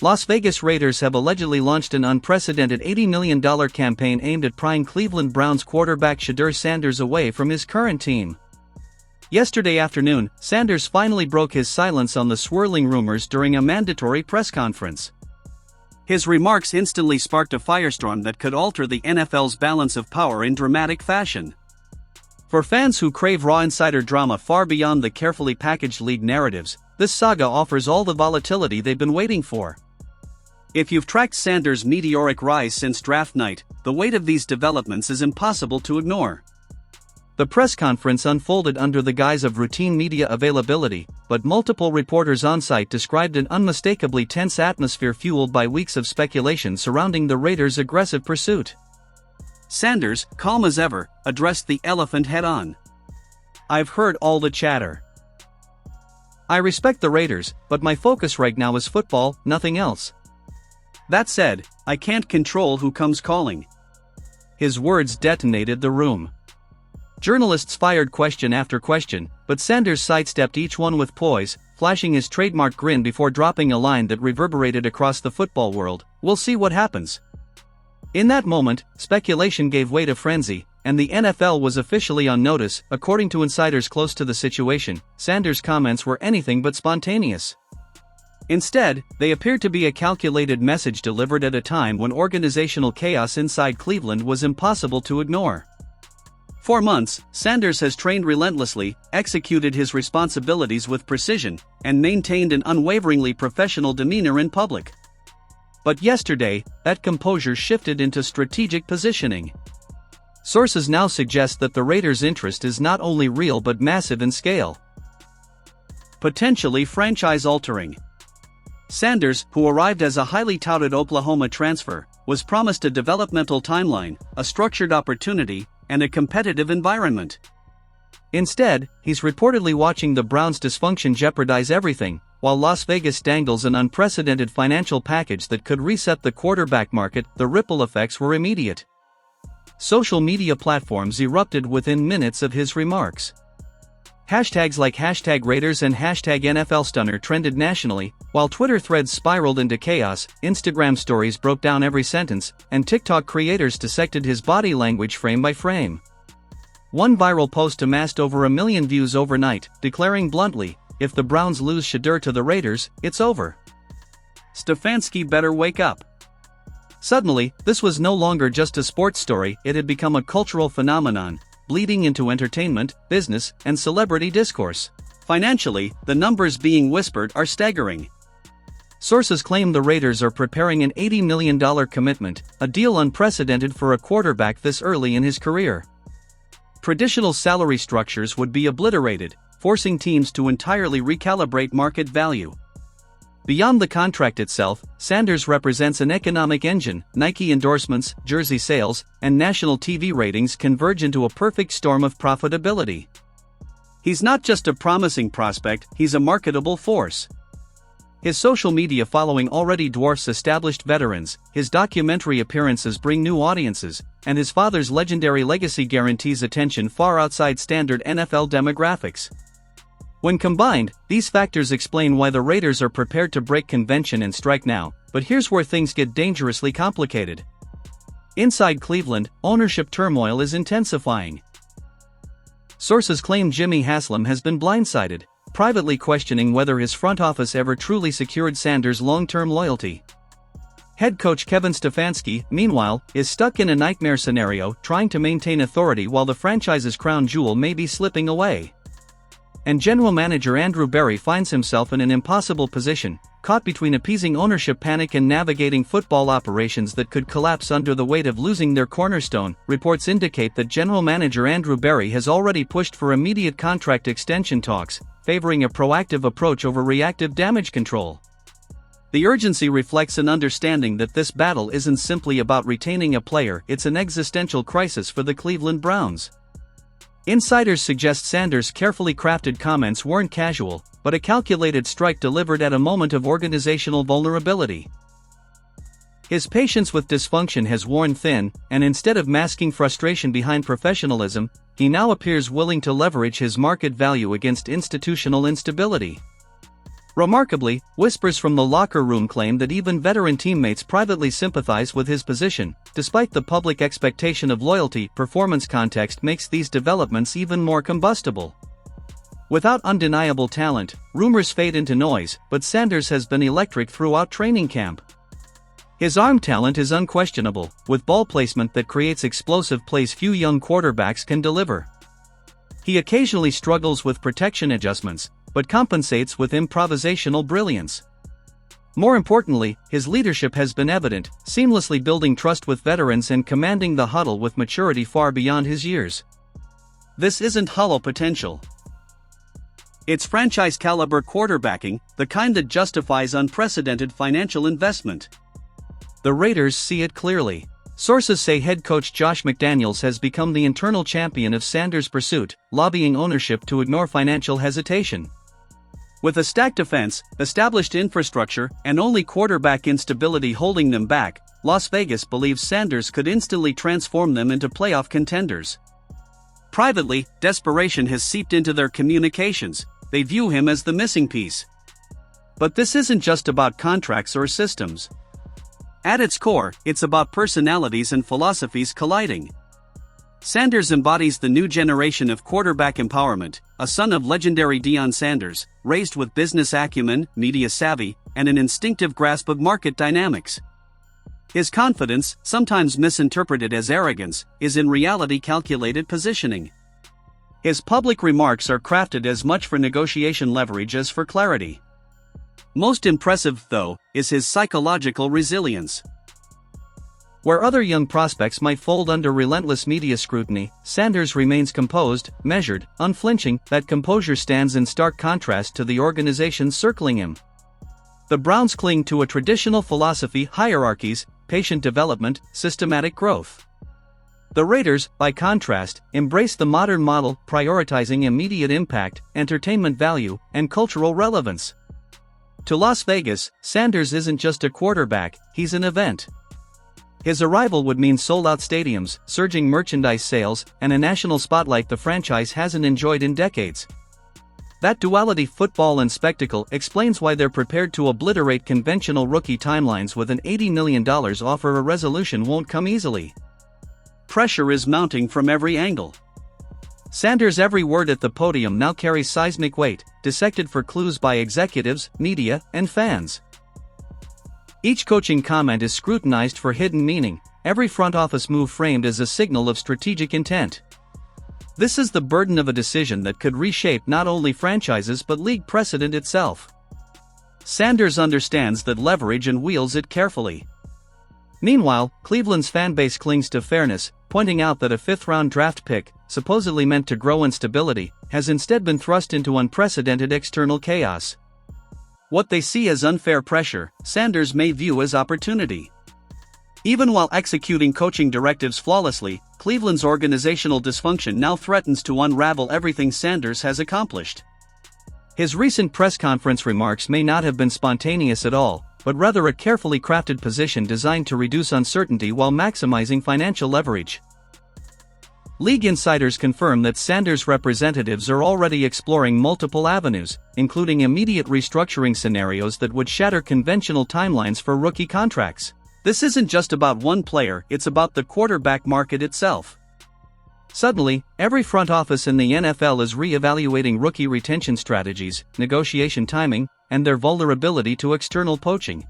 Las Vegas Raiders have allegedly launched an unprecedented $80 million campaign aimed at prying Cleveland Browns quarterback Shedeur Sanders away from his current team. Yesterday afternoon, Sanders finally broke his silence on the swirling rumors during a mandatory press conference. His remarks instantly sparked a firestorm that could alter the NFL's balance of power in dramatic fashion. For fans who crave raw insider drama far beyond the carefully packaged league narratives, this saga offers all the volatility they've been waiting for. If you've tracked Sanders' meteoric rise since draft night, the weight of these developments is impossible to ignore. The press conference unfolded under the guise of routine media availability, but multiple reporters on-site described an unmistakably tense atmosphere fueled by weeks of speculation surrounding the Raiders' aggressive pursuit. Sanders, calm as ever, addressed the elephant head-on. "I've heard all the chatter. I respect the Raiders, but my focus right now is football, nothing else. That said, I can't control who comes calling." His words detonated the room. Journalists fired question after question, but Sanders sidestepped each one with poise, flashing his trademark grin before dropping a line that reverberated across the football world: "We'll see what happens." In that moment, speculation gave way to frenzy, and the NFL was officially on notice. According to insiders close to the situation, Sanders' comments were anything but spontaneous. Instead, they appeared to be a calculated message delivered at a time when organizational chaos inside Cleveland was impossible to ignore. For months, Sanders has trained relentlessly, executed his responsibilities with precision, and maintained an unwaveringly professional demeanor in public. But yesterday, that composure shifted into strategic positioning. Sources now suggest that the Raiders' interest is not only real but massive in scale. Potentially franchise-altering. Sanders, who arrived as a highly touted Oklahoma transfer, was promised a developmental timeline, a structured opportunity, and a competitive environment. Instead, he's reportedly watching the Browns' dysfunction jeopardize everything, while Las Vegas dangles an unprecedented financial package that could reset the quarterback market. The ripple effects were immediate. Social media platforms erupted within minutes of his remarks. Hashtags like #Raiders and #NFLstunner trended nationally, while Twitter threads spiraled into chaos. Instagram stories broke down every sentence, and TikTok creators dissected his body language frame by frame. One viral post amassed over 1 million views overnight, declaring bluntly, "If the Browns lose Shedeur to the Raiders, it's over. Stefanski better wake up." Suddenly, this was no longer just a sports story, it had become a cultural phenomenon, bleeding into entertainment, business, and celebrity discourse. Financially, the numbers being whispered are staggering. Sources claim the Raiders are preparing an $80 million commitment, a deal unprecedented for a quarterback this early in his career. Traditional salary structures would be obliterated, forcing teams to entirely recalibrate market value. Beyond the contract itself, Sanders represents an economic engine. Nike endorsements, jersey sales, and national TV ratings converge into a perfect storm of profitability. He's not just a promising prospect, he's a marketable force. His social media following already dwarfs established veterans, his documentary appearances bring new audiences, and his father's legendary legacy guarantees attention far outside standard NFL demographics. When combined, these factors explain why the Raiders are prepared to break convention and strike now, but here's where things get dangerously complicated. Inside Cleveland, ownership turmoil is intensifying. Sources claim Jimmy Haslam has been blindsided, privately questioning whether his front office ever truly secured Sanders' long-term loyalty. Head coach Kevin Stefanski, meanwhile, is stuck in a nightmare scenario, trying to maintain authority while the franchise's crown jewel may be slipping away. And general manager Andrew Berry finds himself in an impossible position, caught between appeasing ownership panic and navigating football operations that could collapse under the weight of losing their cornerstone. Reports indicate that general manager Andrew Berry has already pushed for immediate contract extension talks, favoring a proactive approach over reactive damage control. The urgency reflects an understanding that this battle isn't simply about retaining a player, it's an existential crisis for the Cleveland Browns. Insiders suggest Sanders' carefully crafted comments weren't casual, but a calculated strike delivered at a moment of organizational vulnerability. His patience with dysfunction has worn thin, and instead of masking frustration behind professionalism, he now appears willing to leverage his market value against institutional instability. Remarkably, whispers from the locker room claim that even veteran teammates privately sympathize with his position. Despite the public expectation of loyalty, performance context makes these developments even more combustible. Without undeniable talent, rumors fade into noise, but Sanders has been electric throughout training camp. His arm talent is unquestionable, with ball placement that creates explosive plays few young quarterbacks can deliver. He occasionally struggles with protection adjustments, but compensates with improvisational brilliance. More importantly, his leadership has been evident, seamlessly building trust with veterans and commanding the huddle with maturity far beyond his years. This isn't hollow potential. It's franchise-caliber quarterbacking, the kind that justifies unprecedented financial investment. The Raiders see it clearly. Sources say head coach Josh McDaniels has become the internal champion of Sanders' pursuit, lobbying ownership to ignore financial hesitation. With a stacked defense, established infrastructure, and only quarterback instability holding them back, Las Vegas believes Sanders could instantly transform them into playoff contenders. Privately, desperation has seeped into their communications. They view him as the missing piece. But this isn't just about contracts or systems. At its core, it's about personalities and philosophies colliding. Sanders embodies the new generation of quarterback empowerment, a son of legendary Deion Sanders, raised with business acumen, media savvy, and an instinctive grasp of market dynamics. His confidence, sometimes misinterpreted as arrogance, is in reality calculated positioning. His public remarks are crafted as much for negotiation leverage as for clarity. Most impressive, though, is his psychological resilience. Where other young prospects might fold under relentless media scrutiny, Sanders remains composed, measured, unflinching. That composure stands in stark contrast to the organizations circling him. The Browns cling to a traditional philosophy: hierarchies, patient development, systematic growth. The Raiders, by contrast, embrace the modern model, prioritizing immediate impact, entertainment value, and cultural relevance. To Las Vegas, Sanders isn't just a quarterback, he's an event. His arrival would mean sold-out stadiums, surging merchandise sales, and a national spotlight the franchise hasn't enjoyed in decades. That duality, football and spectacle, explains why they're prepared to obliterate conventional rookie timelines with an $80 million offer. A resolution won't come easily. Pressure is mounting from every angle. Sanders' every word at the podium now carries seismic weight, dissected for clues by executives, media, and fans. Each coaching comment is scrutinized for hidden meaning, every front office move framed as a signal of strategic intent. This is the burden of a decision that could reshape not only franchises but league precedent itself. Sanders understands that leverage and wields it carefully. Meanwhile, Cleveland's fanbase clings to fairness, pointing out that a fifth-round draft pick, supposedly meant to grow in stability, has instead been thrust into unprecedented external chaos. What they see as unfair pressure, Sanders may view as opportunity. Even while executing coaching directives flawlessly, Cleveland's organizational dysfunction now threatens to unravel everything Sanders has accomplished. His recent press conference remarks may not have been spontaneous at all, but rather a carefully crafted position designed to reduce uncertainty while maximizing financial leverage. League insiders confirm that Sanders' representatives are already exploring multiple avenues, including immediate restructuring scenarios that would shatter conventional timelines for rookie contracts. This isn't just about one player, it's about the quarterback market itself. Suddenly, every front office in the NFL is re-evaluating rookie retention strategies, negotiation timing, and their vulnerability to external poaching.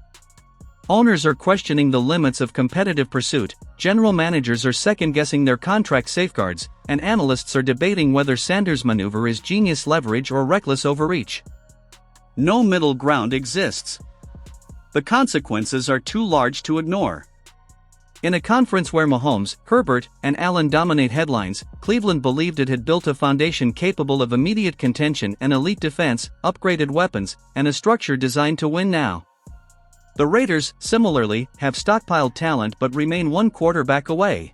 Owners are questioning the limits of competitive pursuit, general managers are second-guessing their contract safeguards, and analysts are debating whether Sanders' maneuver is genius leverage or reckless overreach. No middle ground exists. The consequences are too large to ignore. In a conference where Mahomes, Herbert, and Allen dominate headlines, Cleveland believed it had built a foundation capable of immediate contention, an elite defense, upgraded weapons, and a structure designed to win now. The Raiders, similarly, have stockpiled talent but remain one quarterback away.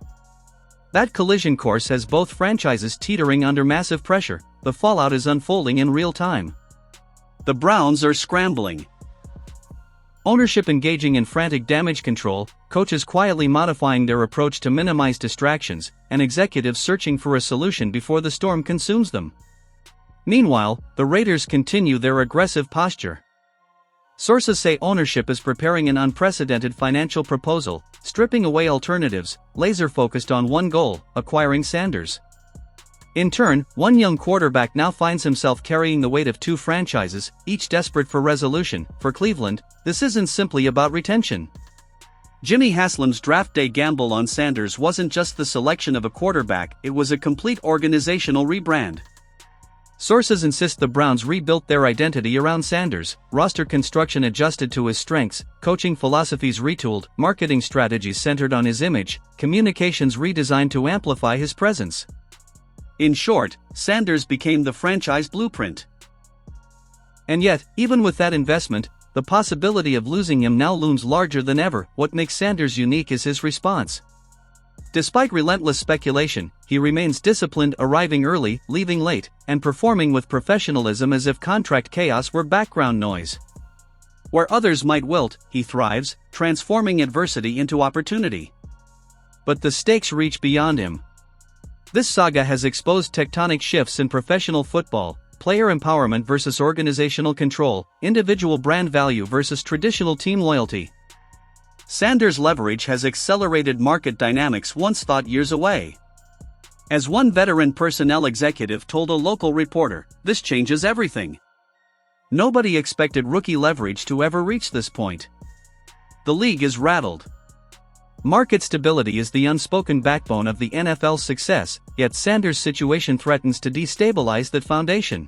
That collision course has both franchises teetering under massive pressure. The fallout is unfolding in real time. The Browns are scrambling. Ownership engaging in frantic damage control, coaches quietly modifying their approach to minimize distractions, and executives searching for a solution before the storm consumes them. Meanwhile, the Raiders continue their aggressive posture. Sources say ownership is preparing an unprecedented financial proposal, stripping away alternatives, laser-focused on one goal: acquiring Sanders. In turn, one young quarterback now finds himself carrying the weight of two franchises, each desperate for resolution. For Cleveland, this isn't simply about retention. Jimmy Haslam's draft day gamble on Sanders wasn't just the selection of a quarterback, it was a complete organizational rebrand. Sources insist the Browns rebuilt their identity around Sanders, roster construction adjusted to his strengths, coaching philosophies retooled, marketing strategies centered on his image, communications redesigned to amplify his presence. In short, Sanders became the franchise blueprint. And yet, even with that investment, the possibility of losing him now looms larger than ever. What makes Sanders unique is his response. Despite relentless speculation, he remains disciplined, arriving early, leaving late, and performing with professionalism as if contract chaos were background noise. Where others might wilt, he thrives, transforming adversity into opportunity. But the stakes reach beyond him. This saga has exposed tectonic shifts in professional football: player empowerment versus organizational control, individual brand value versus traditional team loyalty. Sanders' leverage has accelerated market dynamics once thought years away. As one veteran personnel executive told a local reporter, "This changes everything. Nobody expected rookie leverage to ever reach this point. The league is rattled." Market stability is the unspoken backbone of the NFL's success, yet Sanders' situation threatens to destabilize that foundation.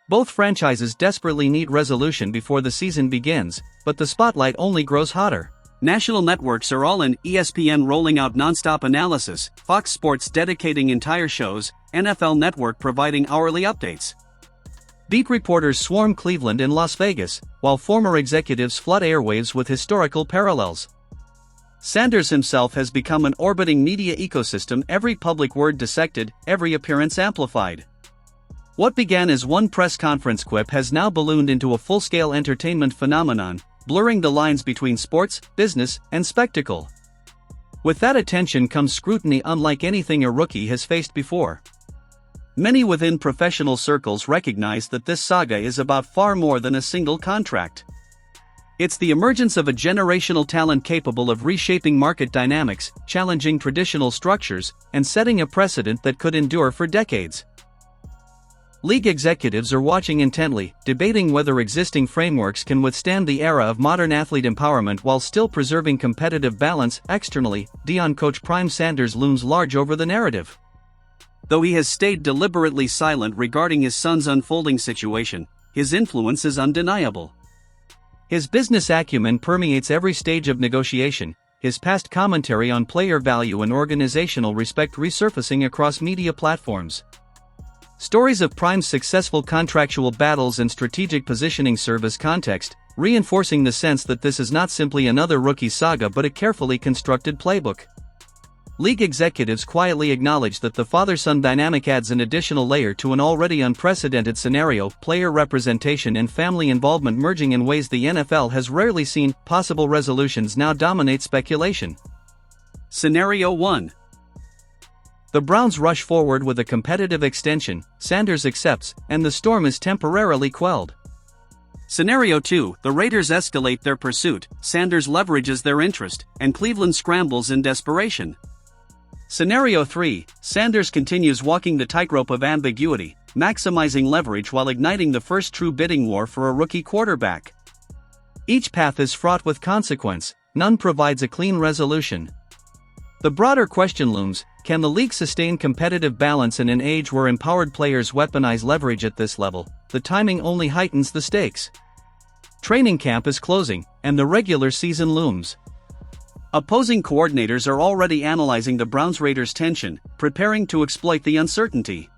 Both franchises desperately need resolution before the season begins, but the spotlight only grows hotter. National networks are all in: ESPN rolling out nonstop analysis, Fox Sports dedicating entire shows, NFL Network providing hourly updates. Beat reporters swarm Cleveland and Las Vegas, while former executives flood airwaves with historical parallels. Sanders himself has become an orbiting media ecosystem, every public word dissected, every appearance amplified. What began as one press conference quip has now ballooned into a full-scale entertainment phenomenon, blurring the lines between sports, business, and spectacle. With that attention comes scrutiny unlike anything a rookie has faced before. Many within professional circles recognize that this saga is about far more than a single contract. It's the emergence of a generational talent capable of reshaping market dynamics, challenging traditional structures, and setting a precedent that could endure for decades. League executives are watching intently, debating whether existing frameworks can withstand the era of modern athlete empowerment while still preserving competitive balance. Externally, Deion coach Prime Sanders looms large over the narrative. Though he has stayed deliberately silent regarding his son's unfolding situation, his influence is undeniable. His business acumen permeates every stage of negotiation, his past commentary on player value and organizational respect resurfacing across media platforms. Stories of Prime's successful contractual battles and strategic positioning serve as context, reinforcing the sense that this is not simply another rookie saga but a carefully constructed playbook. League executives quietly acknowledge that the father-son dynamic adds an additional layer to an already unprecedented scenario: player representation and family involvement merging in ways the NFL has rarely seen. Possible resolutions now dominate speculation. Scenario 1. The Browns rush forward with a competitive extension, Sanders accepts, and the storm is temporarily quelled. Scenario 2. The Raiders escalate their pursuit, Sanders leverages their interest, and Cleveland scrambles in desperation. Scenario 3. Sanders continues walking the tightrope of ambiguity, maximizing leverage while igniting the first true bidding war for a rookie quarterback. Each path is fraught with consequence, none provides a clean resolution. The broader question looms: can the league sustain competitive balance in an age where empowered players weaponize leverage at this level? The timing only heightens the stakes. Training camp is closing, and the regular season looms. Opposing coordinators are already analyzing the Browns-Raiders tension, preparing to exploit the uncertainty.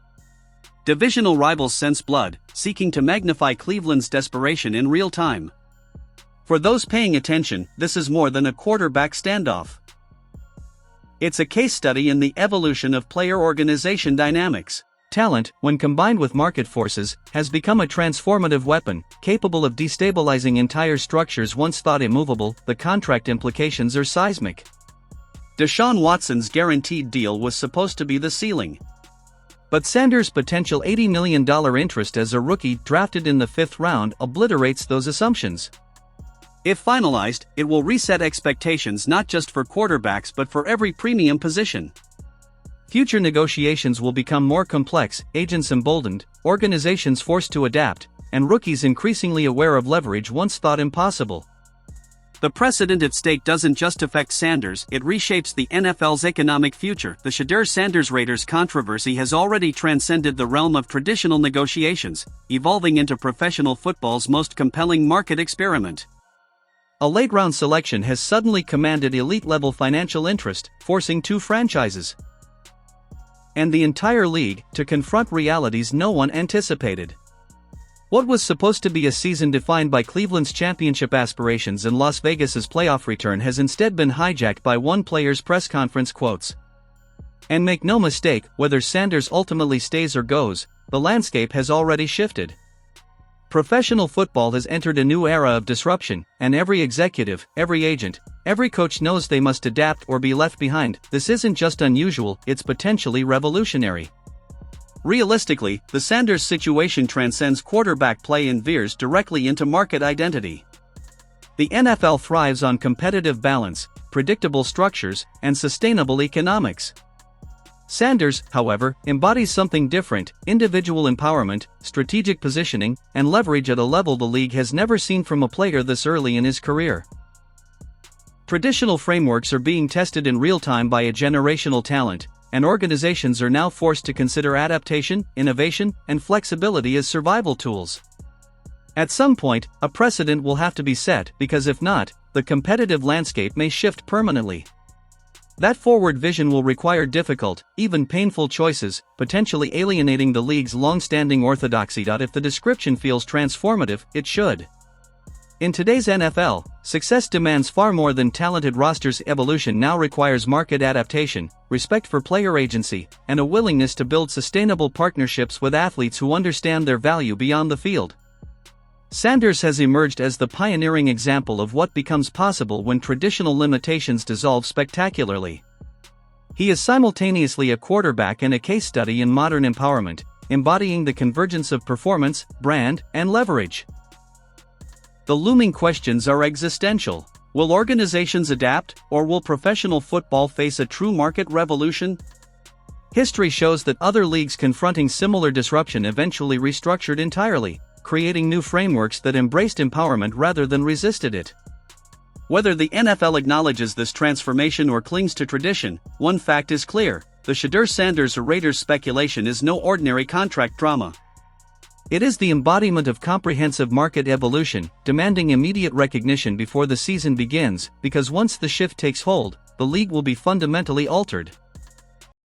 Divisional rivals sense blood, seeking to magnify Cleveland's desperation in real time. For those paying attention, this is more than a quarterback standoff. It's a case study in the evolution of player-organization dynamics. Talent, when combined with market forces, has become a transformative weapon, capable of destabilizing entire structures once thought immovable. The contract implications are seismic. Deshaun Watson's guaranteed deal was supposed to be the ceiling. But Sanders' potential $80 million interest as a rookie drafted in the 5th round obliterates those assumptions. If finalized, it will reset expectations not just for quarterbacks but for every premium position. Future negotiations will become more complex, agents emboldened, organizations forced to adapt, and rookies increasingly aware of leverage once thought impossible. The precedent at stake doesn't just affect Sanders, it reshapes the NFL's economic future. The Shedeur Sanders Raiders controversy has already transcended the realm of traditional negotiations, evolving into professional football's most compelling market experiment. A late-round selection has suddenly commanded elite-level financial interest, forcing 2 franchises and the entire league to confront realities no one anticipated. What was supposed to be a season defined by Cleveland's championship aspirations and Las Vegas's playoff return has instead been hijacked by one player's press conference quotes. And make no mistake, whether Sanders ultimately stays or goes, the landscape has already shifted. Professional football has entered a new era of disruption, and every executive, every agent, every coach knows they must adapt or be left behind. This isn't just unusual, it's potentially revolutionary. Realistically, the Sanders situation transcends quarterback play and veers directly into market identity. The NFL thrives on competitive balance, predictable structures, and sustainable economics. Sanders, however, embodies something different: individual empowerment, strategic positioning, and leverage at a level the league has never seen from a player this early in his career. Traditional frameworks are being tested in real time by a generational talent, and organizations are now forced to consider adaptation, innovation, and flexibility as survival tools. At some point, a precedent will have to be set, because if not, the competitive landscape may shift permanently. That forward vision will require difficult, even painful choices, potentially alienating the league's long-standing orthodoxy. If the description feels transformative, it should. In today's NFL, success demands far more than talented rosters. Evolution now requires market adaptation, respect for player agency, and a willingness to build sustainable partnerships with athletes who understand their value beyond the field. Sanders has emerged as the pioneering example of what becomes possible when traditional limitations dissolve spectacularly. He is simultaneously a quarterback and a case study in modern empowerment, embodying the convergence of performance, brand, and leverage. The looming questions are existential. Will organizations adapt, or will professional football face a true market revolution? History shows that other leagues confronting similar disruption eventually restructured entirely, creating new frameworks that embraced empowerment rather than resisted it. Whether the NFL acknowledges this transformation or clings to tradition, one fact is clear: the Shedeur Sanders Raiders speculation is no ordinary contract drama. It is the embodiment of comprehensive market evolution, demanding immediate recognition before the season begins, because once the shift takes hold, the league will be fundamentally altered.